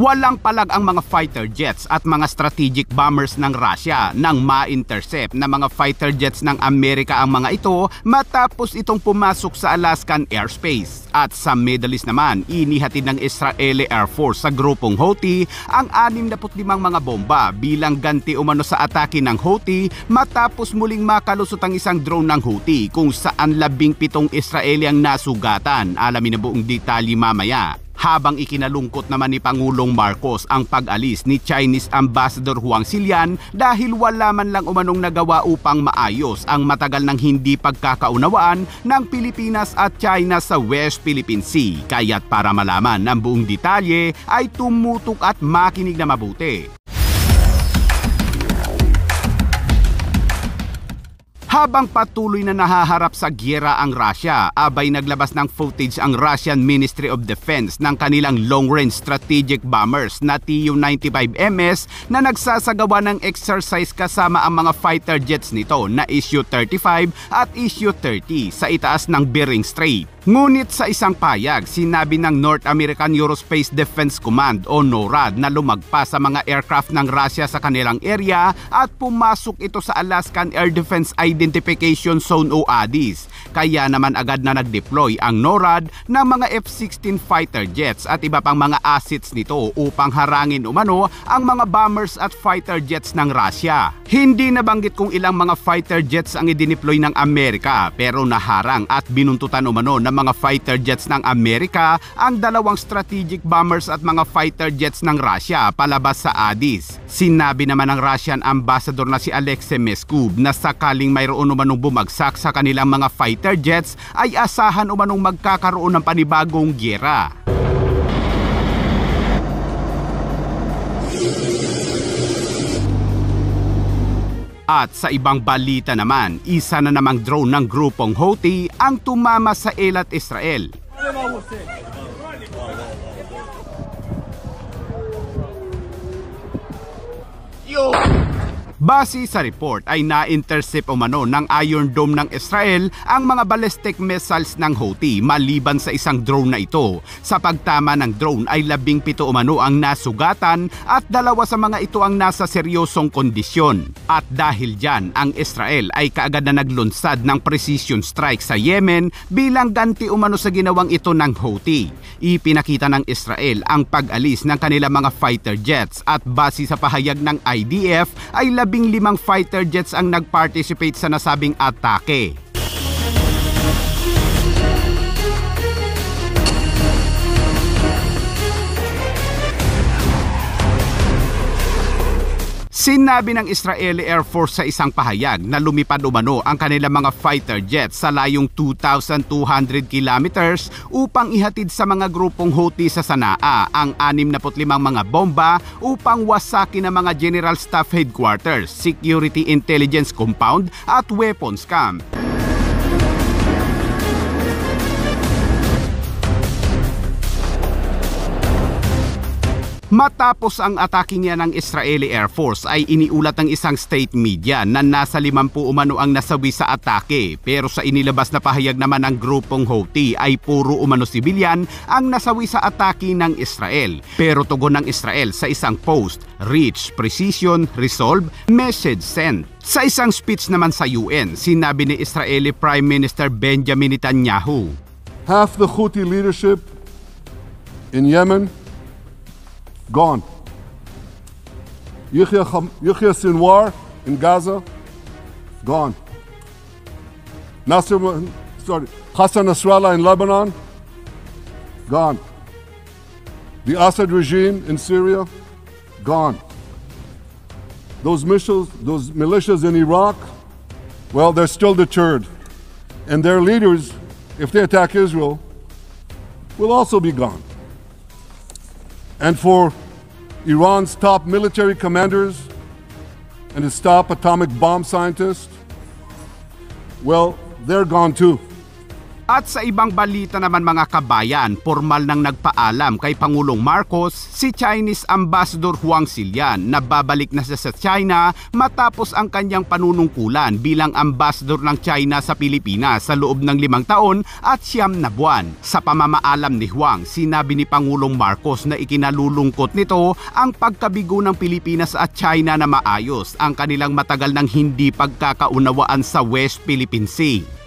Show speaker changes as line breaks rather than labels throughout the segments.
Walang palag ang mga fighter jets at mga strategic bombers ng Russia nang ma-intercept na mga fighter jets ng Amerika ang mga ito matapos itong pumasok sa Alaskan airspace. At sa Middle East naman, inihatid ng Israeli Air Force sa grupong Houthi ang 65 mga bomba bilang ganti umano sa atake ng Houthi matapos muling makalusot ang isang drone ng Houthi kung saan 17 Israeli ang nasugatan. Alamin na buong detalye mamaya. Habang ikinalungkot naman ni Pangulong Marcos ang pag-alis ni Chinese Ambassador Huang Xilian dahil wala man lang umanong nagawa upang maayos ang matagal nang hindi pagkakaunawaan ng Pilipinas at China sa West Philippine Sea. Kaya't para malaman ang buong detalye ay tumutok at makinig na mabuti. Habang patuloy na nahaharap sa giyera ang Russia, abay naglabas ng footage ang Russian Ministry of Defense ng kanilang long-range strategic bombers na Tu-95MS na nagsasagawa ng exercise kasama ang mga fighter jets nito na Su-35 at Su-30 sa itaas ng Bering Strait. Ngunit sa isang payag, sinabi ng North American Aerospace Defense Command o NORAD na lumagpas sa mga aircraft ng Russia sa kanilang area at pumasok ito sa Alaskan Air Defense Identification Zone o ADIZ. Kaya naman agad na nag-deploy ang NORAD ng mga F-16 fighter jets at iba pang mga assets nito upang harangin umano ang mga bombers at fighter jets ng Russia. Hindi nabanggit kung ilang mga fighter jets ang idineploy ng Amerika pero naharang at binuntutan umano ng mga fighter jets ng Amerika ang dalawang strategic bombers at mga fighter jets ng Russia palabas sa ADIZ. Sinabi naman ng Russian Ambassador na si Alexei Meskov na sakaling mayroon umanong bumagsak sa kanilang mga fighter jets ay asahan umanong magkakaroon ng panibagong giyera. At sa ibang balita naman, isa na namang drone ng grupong Houthi ang tumama sa Eilat, Israel. Base sa report ay na-intercept umano ng Iron Dome ng Israel ang mga ballistic missiles ng Houthi maliban sa isang drone na ito. Sa pagtama ng drone ay 17 umano ang nasugatan at 2 sa mga ito ang nasa seryosong kondisyon. At dahil dyan, ang Israel ay kaagad na naglunsad ng precision strike sa Yemen bilang ganti umano sa ginawang ito ng Houthi. Ipinakita ng Israel ang pag-alis ng kanilang mga fighter jets at base sa pahayag ng IDF ay 15 fighter jets ang nag-participate sa nasabing atake. Sinabi ng Israeli Air Force sa isang pahayag na lumipad umano ang kanilang mga fighter jets sa layong 2,200 kilometers upang ihatid sa mga grupong Houthi sa Sanaa ang 65 mga bomba upang wasakin ang mga General Staff Headquarters, Security Intelligence Compound at Weapons Camp. Matapos ang atake niya ng Israeli Air Force ay iniulat ng isang state media na nasa 50 umano ang nasawi sa atake pero sa inilabas na pahayag naman ng grupong Houthi ay puro umano sibilyan ang nasawi sa atake ng Israel. Pero tugon ng Israel sa isang post, reach, precision, resolve, message sent. Sa isang speech naman sa UN, sinabi ni Israeli Prime Minister Benjamin Netanyahu,
half the Houthi leadership in Yemen gone. Yahya Sinwar in Gaza, gone. Hassan Nasrallah in Lebanon, gone. The Assad regime in Syria, gone. Those militias in Iraq, well, they're still deterred. And their leaders, if they attack Israel, will also be gone. And for Iran's top military commanders and its top atomic bomb scientists, well, they're gone too.
At sa ibang balita naman mga kabayan, formal nang nagpaalam kay Pangulong Marcos si Chinese Ambassador Huang Xilian na babalik na siya sa China matapos ang kanyang panunungkulan bilang ambassador ng China sa Pilipinas sa loob ng 5 taon at 9 na buwan. Sa pamamaalam ni Huang, sinabi ni Pangulong Marcos na ikinalulungkot nito ang pagkabigo ng Pilipinas at China na maayos ang kanilang matagal ng hindi pagkakaunawaan sa West Philippine Sea.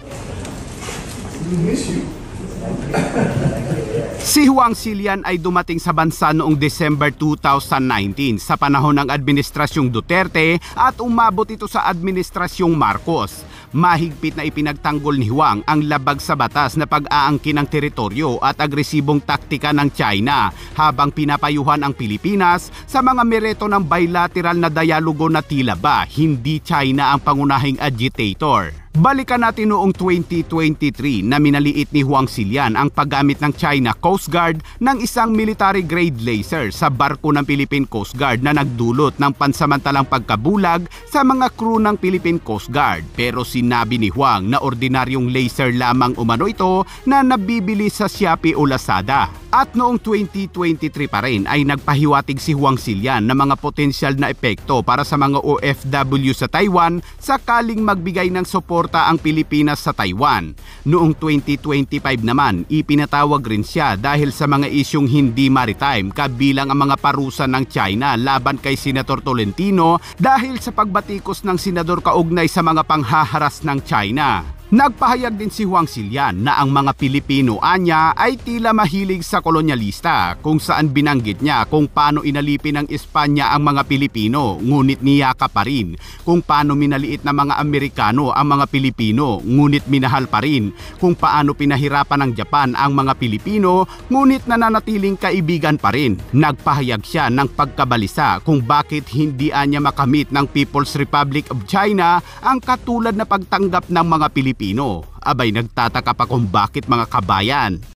Si Huang Xilian ay dumating sa bansa noong December 2019 sa panahon ng Administrasyong Duterte at umabot ito sa Administrasyong Marcos. Mahigpit na ipinagtanggol ni Huang ang labag sa batas na pag-aangkin ng teritoryo at agresibong taktika ng China habang pinapayuhan ang Pilipinas sa mga mereto ng bilateral na dialogo na tila ba hindi China ang pangunahing agitator. Balikan natin noong 2023 na minaliit ni Huang Xilian ang paggamit ng China Coast Guard ng isang military-grade laser sa barko ng Philippine Coast Guard na nagdulot ng pansamantalang pagkabulag sa mga crew ng Philippine Coast Guard. Pero sinabi ni Huang na ordinaryong laser lamang umano ito na nabibili sa Shopee o Lazada. At noong 2023 pa rin ay nagpahiwatig si Huang Xilian ng mga potensyal na epekto para sa mga OFW sa Taiwan sakaling magbigay ng suporta ang Pilipinas sa Taiwan. Noong 2025 naman, ipinatawag rin siya dahil sa mga isyong hindi maritime kabilang ang mga parusa ng China laban kay Senator Tolentino dahil sa pagbatikos ng senador kaugnay sa mga panghaharas ng China. Nagpahayag din si Huang Xilian na ang mga Pilipino anya ay tila mahilig sa kolonyalista kung saan binanggit niya kung paano inalipin ng Espanya ang mga Pilipino ngunit niyaka pa rin, kung paano minaliit na mga Amerikano ang mga Pilipino ngunit minahal pa rin, kung paano pinahirapan ng Japan ang mga Pilipino ngunit nananatiling kaibigan pa rin. Nagpahayag siya ng pagkabalisa kung bakit hindi anya makamit ng People's Republic of China ang katulad na pagtanggap ng mga Pilipino. Abay nagtataka pa kung bakit mga kabayan.